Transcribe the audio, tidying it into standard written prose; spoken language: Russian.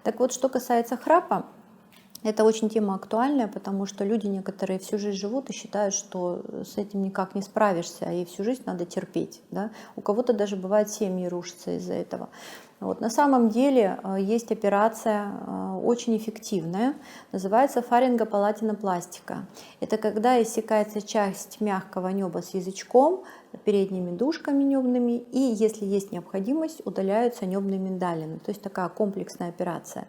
Так вот, что касается храпа, это очень тема актуальная, потому что люди некоторые всю жизнь живут и считают, что с этим никак не справишься, и всю жизнь надо терпеть. Да? У кого-то даже бывает семьи рушатся из-за этого. Вот. На самом деле есть операция очень эффективная, называется фарингопалатинопластика. Это когда иссякается часть мягкого неба с язычком, передними дужками небными, и если есть необходимость, удаляются небные миндалины. То есть такая комплексная операция.